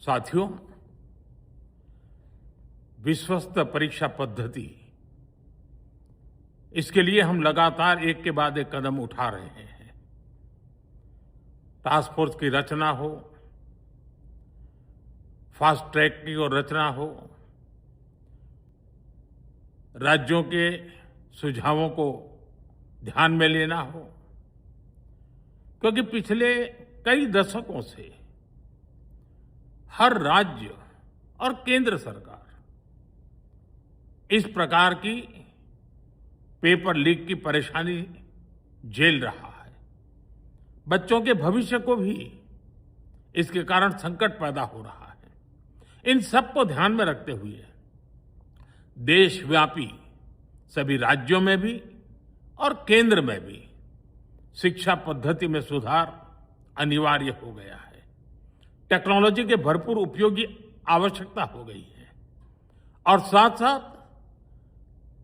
साथियों, विश्वस्त परीक्षा पद्धति, इसके लिए हम लगातार एक के बाद एक कदम उठा रहे हैं। टास्क फोर्स की रचना हो, फास्ट ट्रैक की और रचना हो, राज्यों के सुझावों को ध्यान में लेना हो, क्योंकि पिछले कई दशकों से हर राज्य और केंद्र सरकार इस प्रकार की पेपर लीक की परेशानी झेल रहा है। बच्चों के भविष्य को भी इसके कारण संकट पैदा हो रहा है। इन सब को ध्यान में रखते हुए देशव्यापी सभी राज्यों में भी और केंद्र में भी शिक्षा पद्धति में सुधार अनिवार्य हो गया है। टेक्नोलॉजी के भरपूर उपयोग की आवश्यकता हो गई है और साथ साथ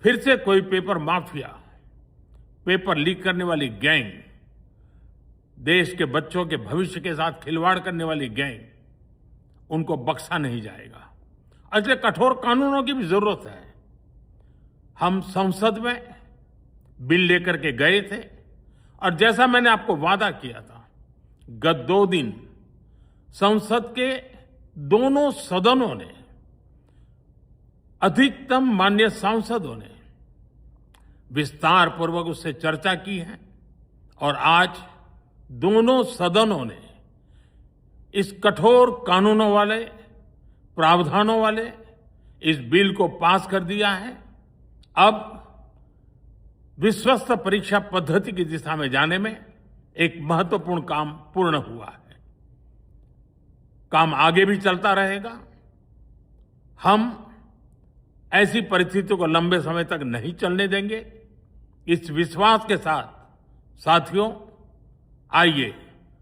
फिर से कोई पेपर माफिया, पेपर लीक करने वाली गैंग, देश के बच्चों के भविष्य के साथ खिलवाड़ करने वाली गैंग, उनको बख्शा नहीं जाएगा। इसलिए कठोर कानूनों की भी जरूरत है। हम संसद में बिल लेकर के गए थे और जैसा मैंने आपको वादा किया था, गत 2 दिन संसद के दोनों सदनों ने, अधिकतम माननीय सांसदों ने विस्तार पूर्वक उससे चर्चा की है और आज दोनों सदनों ने इस कठोर कानूनों वाले, प्रावधानों वाले इस बिल को पास कर दिया है। अब विश्वस्त परीक्षा पद्धति की दिशा में जाने में एक महत्वपूर्ण काम पूर्ण हुआ है। काम आगे भी चलता रहेगा। हम ऐसी परिस्थितियों को लंबे समय तक नहीं चलने देंगे। इस विश्वास के साथ साथियों, आइए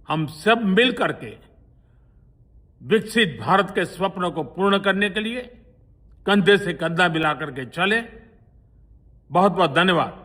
हम सब मिल करके विकसित भारत के स्वप्न को पूर्ण करने के लिए कंधे से कंधा मिलाकर के चलें। बहुत बहुत धन्यवाद।